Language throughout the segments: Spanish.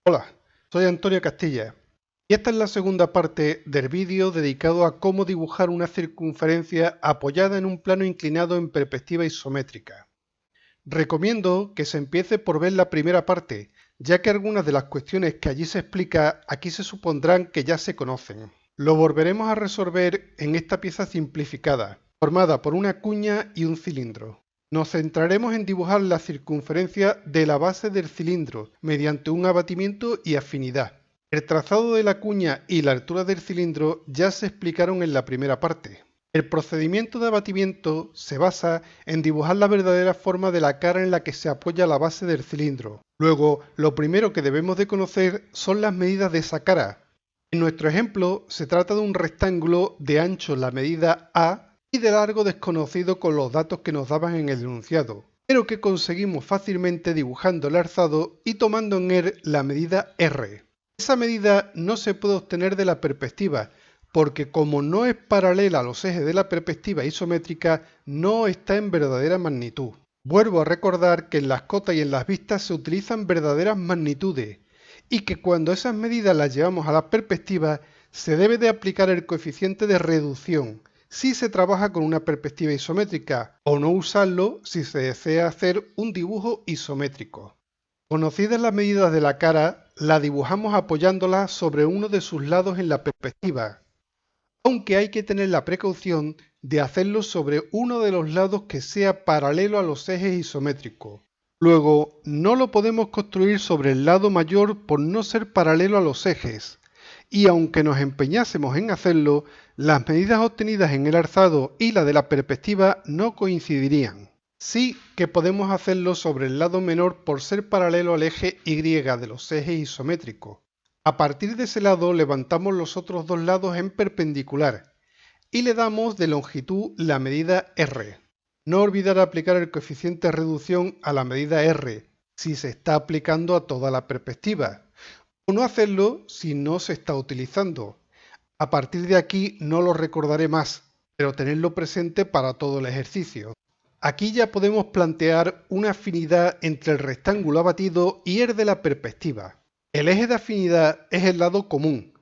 Hola, soy Antonio Castilla y esta es la segunda parte del vídeo dedicado a cómo dibujar una circunferencia apoyada en un plano inclinado en perspectiva isométrica. Recomiendo que se empiece por ver la primera parte, ya que algunas de las cuestiones que allí se explica aquí se supondrán que ya se conocen. Lo volveremos a resolver en esta pieza simplificada, formada por una cuña y un cilindro. Nos centraremos en dibujar la circunferencia de la base del cilindro mediante un abatimiento y afinidad. El trazado de la cuña y la altura del cilindro ya se explicaron en la primera parte. El procedimiento de abatimiento se basa en dibujar la verdadera forma de la cara en la que se apoya la base del cilindro. Luego, lo primero que debemos de conocer son las medidas de esa cara. En nuestro ejemplo, se trata de un rectángulo de ancho la medida A y de largo desconocido con los datos que nos daban en el enunciado, pero que conseguimos fácilmente dibujando el alzado y tomando en él la medida R. Esa medida no se puede obtener de la perspectiva, porque como no es paralela a los ejes de la perspectiva isométrica, no está en verdadera magnitud. Vuelvo a recordar que en las cotas y en las vistas se utilizan verdaderas magnitudes, y que cuando esas medidas las llevamos a la perspectiva, se debe de aplicar el coeficiente de reducción, si se trabaja con una perspectiva isométrica, o no usarlo si se desea hacer un dibujo isométrico. Conocidas las medidas de la cara, la dibujamos apoyándola sobre uno de sus lados en la perspectiva, aunque hay que tener la precaución de hacerlo sobre uno de los lados que sea paralelo a los ejes isométricos. Luego, no lo podemos construir sobre el lado mayor por no ser paralelo a los ejes, y aunque nos empeñásemos en hacerlo, las medidas obtenidas en el alzado y la de la perspectiva no coincidirían. Sí que podemos hacerlo sobre el lado menor por ser paralelo al eje Y de los ejes isométricos. A partir de ese lado levantamos los otros dos lados en perpendicular y le damos de longitud la medida R. No olvidar aplicar el coeficiente de reducción a la medida R si se está aplicando a toda la perspectiva, o no hacerlo si no se está utilizando. A partir de aquí no lo recordaré más, pero tenerlo presente para todo el ejercicio. Aquí ya podemos plantear una afinidad entre el rectángulo abatido y el de la perspectiva. El eje de afinidad es el lado común.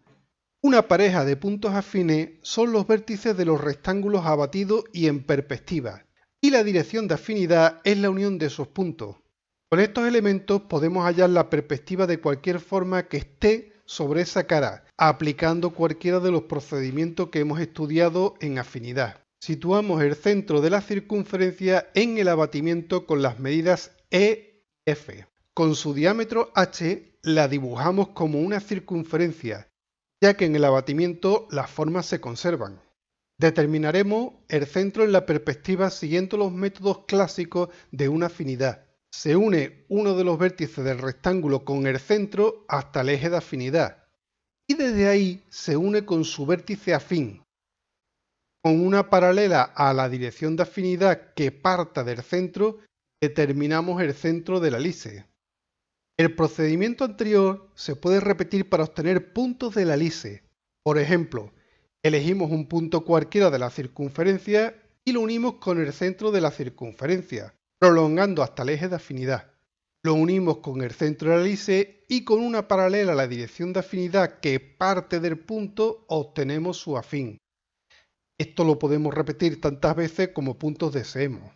Una pareja de puntos afines son los vértices de los rectángulos abatidos y en perspectiva, y la dirección de afinidad es la unión de esos puntos. Con estos elementos podemos hallar la perspectiva de cualquier forma que esté sobre esa cara, aplicando cualquiera de los procedimientos que hemos estudiado en afinidad. Situamos el centro de la circunferencia en el abatimiento con las medidas E y F. Con su diámetro h la dibujamos como una circunferencia, ya que en el abatimiento las formas se conservan. Determinaremos el centro en la perspectiva siguiendo los métodos clásicos de una afinidad. Se une uno de los vértices del rectángulo con el centro hasta el eje de afinidad, y desde ahí se une con su vértice afín, con una paralela a la dirección de afinidad que parta del centro. Determinamos el centro de la hélice. El procedimiento anterior se puede repetir para obtener puntos de la hélice. Por ejemplo, elegimos un punto cualquiera de la circunferencia y lo unimos con el centro de la circunferencia, prolongando hasta el eje de afinidad. Lo unimos con el centro de la hélice y con una paralela a la dirección de afinidad que parte del punto obtenemos su afín. Esto lo podemos repetir tantas veces como puntos deseemos.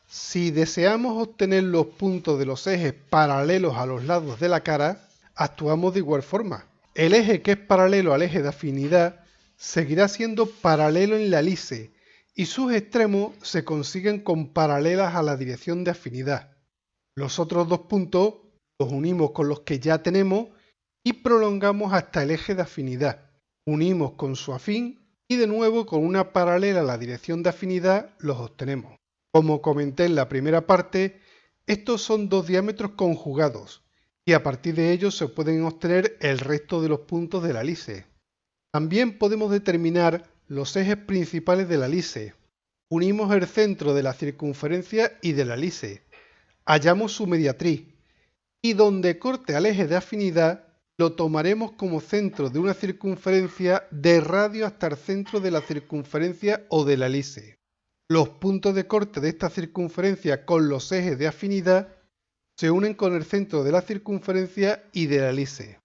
Si deseamos obtener los puntos de los ejes paralelos a los lados de la cara, actuamos de igual forma. El eje que es paralelo al eje de afinidad seguirá siendo paralelo en la hélice y sus extremos se consiguen con paralelas a la dirección de afinidad. Los otros dos puntos los unimos con los que ya tenemos y prolongamos hasta el eje de afinidad. Unimos con su afín y de nuevo con una paralela a la dirección de afinidad los obtenemos. Como comenté en la primera parte, estos son dos diámetros conjugados y a partir de ellos se pueden obtener el resto de los puntos de la hélice. También podemos determinar los ejes principales de la hélice. Unimos el centro de la circunferencia y de la hélice. Hallamos su mediatriz y donde corte al eje de afinidad lo tomaremos como centro de una circunferencia de radio hasta el centro de la circunferencia o de la hélice. Los puntos de corte de esta circunferencia con los ejes de afinidad se unen con el centro de la circunferencia y de la hélice.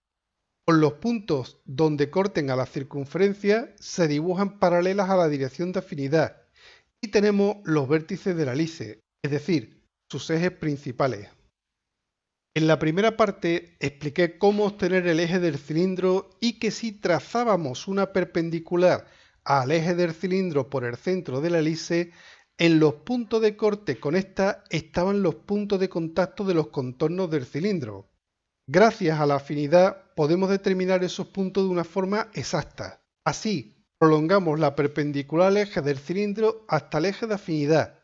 Con los puntos donde corten a la circunferencia se dibujan paralelas a la dirección de afinidad y tenemos los vértices de la hélice, es decir, sus ejes principales. En la primera parte expliqué cómo obtener el eje del cilindro y que si trazábamos una perpendicular al eje del cilindro por el centro de la hélice, en los puntos de corte con esta estaban los puntos de contacto de los contornos del cilindro. Gracias a la afinidad podemos determinar esos puntos de una forma exacta. Así, prolongamos la perpendicular al eje del cilindro hasta el eje de afinidad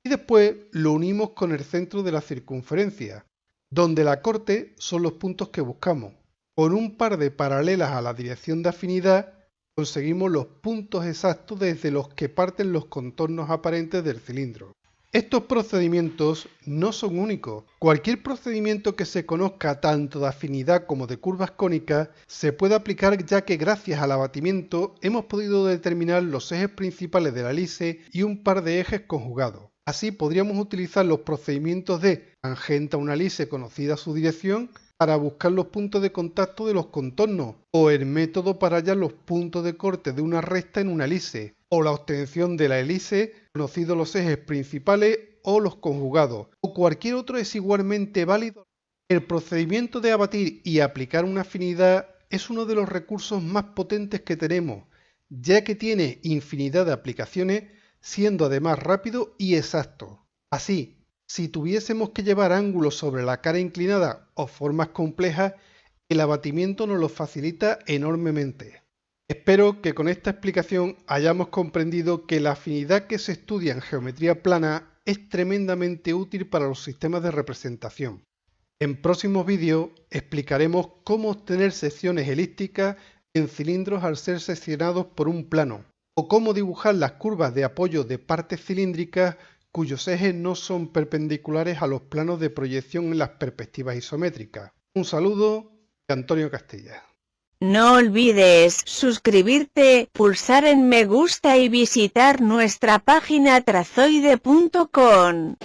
y después lo unimos con el centro de la circunferencia, donde la corte son los puntos que buscamos. Con un par de paralelas a la dirección de afinidad conseguimos los puntos exactos desde los que parten los contornos aparentes del cilindro. Estos procedimientos no son únicos. Cualquier procedimiento que se conozca tanto de afinidad como de curvas cónicas se puede aplicar, ya que gracias al abatimiento hemos podido determinar los ejes principales de la hélice y un par de ejes conjugados. Así podríamos utilizar los procedimientos de tangente a una hélice conocida su dirección para buscar los puntos de contacto de los contornos, o el método para hallar los puntos de corte de una recta en una hélice, o la obtención de la hélice, conocidos los ejes principales o los conjugados, o cualquier otro es igualmente válido. El procedimiento de abatir y aplicar una afinidad es uno de los recursos más potentes que tenemos, ya que tiene infinidad de aplicaciones, siendo además rápido y exacto. Así, si tuviésemos que llevar ángulos sobre la cara inclinada o formas complejas, el abatimiento nos lo facilita enormemente. Espero que con esta explicación hayamos comprendido que la afinidad que se estudia en geometría plana es tremendamente útil para los sistemas de representación. En próximos vídeos explicaremos cómo obtener secciones elípticas en cilindros al ser seccionados por un plano, o cómo dibujar las curvas de apoyo de partes cilíndricas cuyos ejes no son perpendiculares a los planos de proyección en las perspectivas isométricas. Un saludo de Antonio Castilla. No olvides suscribirte, pulsar en me gusta y visitar nuestra página trazoide.com.